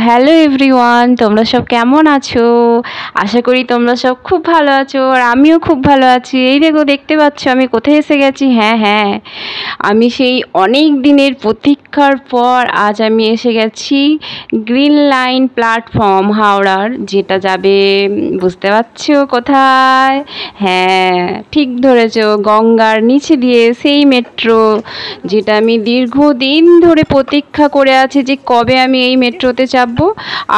Hello everyone, তোমরা সব কেমন আছো? আশা করি তোমরা সব খুব ভালো আছো, আর আমিও খুব ভালো আছি। এই দেখো, দেখতে পাচ্ছ আমি কোথায় এসে গেছি? হ্যাঁ হ্যাঁ, আমি সেই অনেক দিনের প্রতীক্ষার পর আজ আমি এসে গেছি গ্রিন লাইন প্ল্যাটফর্ম হাওড়ার, যেটা যাবে বুঝতে পারছো কোথায়? হ্যাঁ, ঠিক ধরেছো, গঙ্গার নিচে দিয়ে সেই মেট্রো, যেটা আমি দীর্ঘদিন ধরে প্রতীক্ষা করে আছি যে কবে আমি এই মেট্রোতে চাপবো।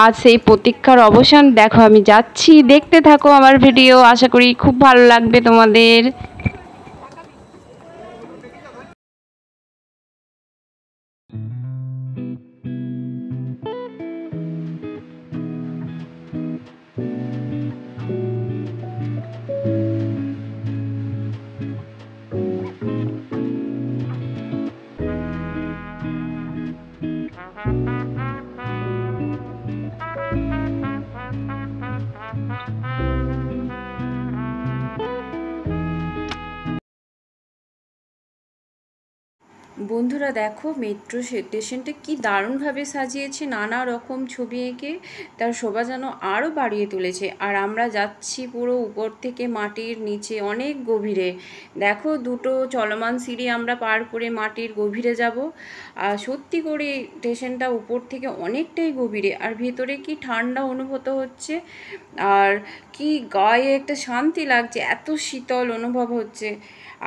আজ সেই প্রতীক্ষার অবসান, দেখো আমি যাচ্ছি, দেখতে থাকো আমার ভিডিও, আশা করি খুব ভালো লাগবে তোমাদের। বন্ধুরা দেখো, মেট্রো স্টেশনটা কি দারুণভাবে সাজিয়েছে, নানা রকম ছবি এঁকে তার শোভা যেন আরও বাড়িয়ে তুলেছে। আর আমরা যাচ্ছি পুরো উপর থেকে মাটির নিচে অনেক গভীরে। দেখো, দুটো চলমান সিঁড়ি আমরা পার করে মাটির গভীরে যাব। আর সত্যি করে স্টেশনটা উপর থেকে অনেকটাই গভীরে, আর ভিতরে কি ঠান্ডা অনুভূত হচ্ছে, আর কি গায়ে একটা শান্তি লাগছে, এত শীতল অনুভব হচ্ছে।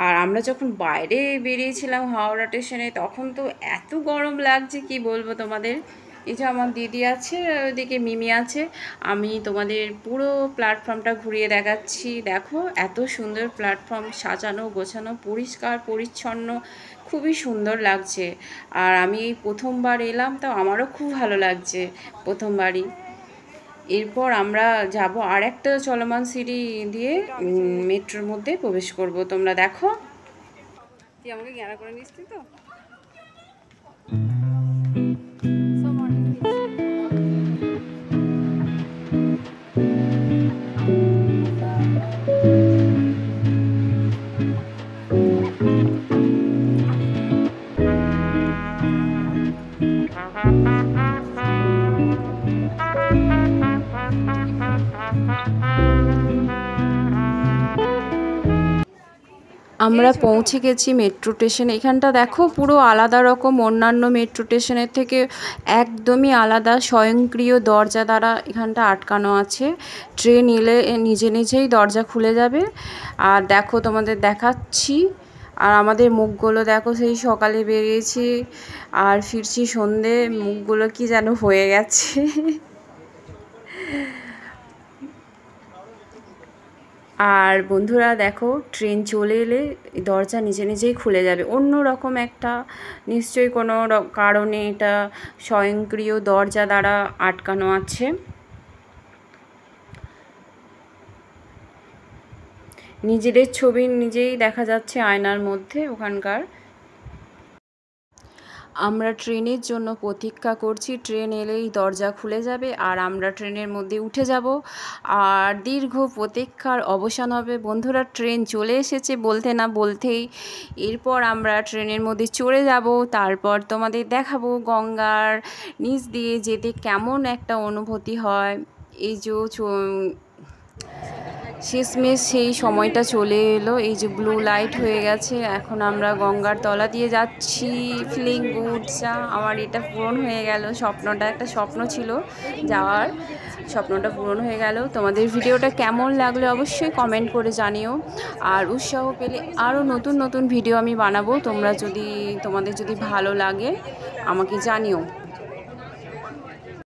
আর আমরা যখন বাইরে বেরিয়েছিলাম হাওড়া স্টেশনে, তখন তো এত গরম লাগছে কি বলবো তোমাদের। এই যে আমার দিদি আছে, ওদিকে মিমি আছে, আমি তোমাদের পুরো প্ল্যাটফর্মটা ঘুরিয়ে দেখাচ্ছি। দেখো, এত সুন্দর প্ল্যাটফর্ম, সাজানো গোছানো, পরিষ্কার পরিচ্ছন্ন, খুবই সুন্দর লাগছে। আর আমি এই প্রথমবার এলাম, তো আমারও খুব ভালো লাগছে প্রথমবারই। এরপর আমরা যাব আর একটা চলমান সিঁড়ি দিয়ে মেট্রোর মধ্যে প্রবেশ করব। তোমরা দেখো, তুই আমাকে জ্ঞান করে নিচ্ছি তো। আমরা পৌঁছে গেছি মেট্রো স্টেশন। এখানটা দেখো, পুরো আলাদা রকম, অন্যান্য মেট্রো স্টেশনের থেকে একদমই আলাদা। স্বয়ংক্রিয় দরজা দ্বারা এখানটা আটকানো আছে, ট্রেন এলে নিজে নিজেই দরজা খুলে যাবে। আর দেখো, তোমাদের দেখাচ্ছি। আর আমাদের মুখগুলো দেখো, সেই সকালে বেরিয়েছি আর ফিরছি সন্ধে, মুখগুলো কি যেন হয়ে গেছে। আর বন্ধুরা দেখো, ট্রেন চলে এলে দরজা নিজে নিজেই খুলে যাবে। অন্য রকম একটা, নিশ্চয়ই কোনো কারণে এটা স্বয়ংক্রিয় দরজা দ্বারা আটকানো আছে। নিজেদের ছবি নিজেই দেখা যাচ্ছে আয়নার মধ্যে ওখানকার। আমরা ট্রেনের জন্য প্রতীক্ষা করছি, ট্রেন এলেই দরজা খুলে যাবে আর আমরা ট্রেনের মধ্যে উঠে যাব, আর দীর্ঘ প্রতীক্ষার অবসান হবে। বন্ধুরা, ট্রেন চলে এসেছে বলতে না বলতেই। এরপর আমরা ট্রেনের মধ্যে চড়ে যাব, তারপর তোমাদের দেখাবো গঙ্গার নিচ দিয়ে যেতে কেমন একটা অনুভূতি হয়। এই যে শেষমেশ সেই সময়টা চলে এলো, এই যে ব্লু লাইট হয়ে গেছে, এখন আমরা গঙ্গার তলা দিয়ে যাচ্ছি। ফিলিং গুড, আমার এটা পূরণ হয়ে গেল স্বপ্নটা, একটা স্বপ্ন ছিল যাওয়ার, স্বপ্নটা পূরণ হয়ে গেল। তোমাদের ভিডিওটা কেমন লাগলো অবশ্যই কমেন্ট করে জানিও, আর উৎসাহ পেলে আরও নতুন নতুন ভিডিও আমি বানাবো। তোমাদের যদি ভালো লাগে আমাকে জানিও।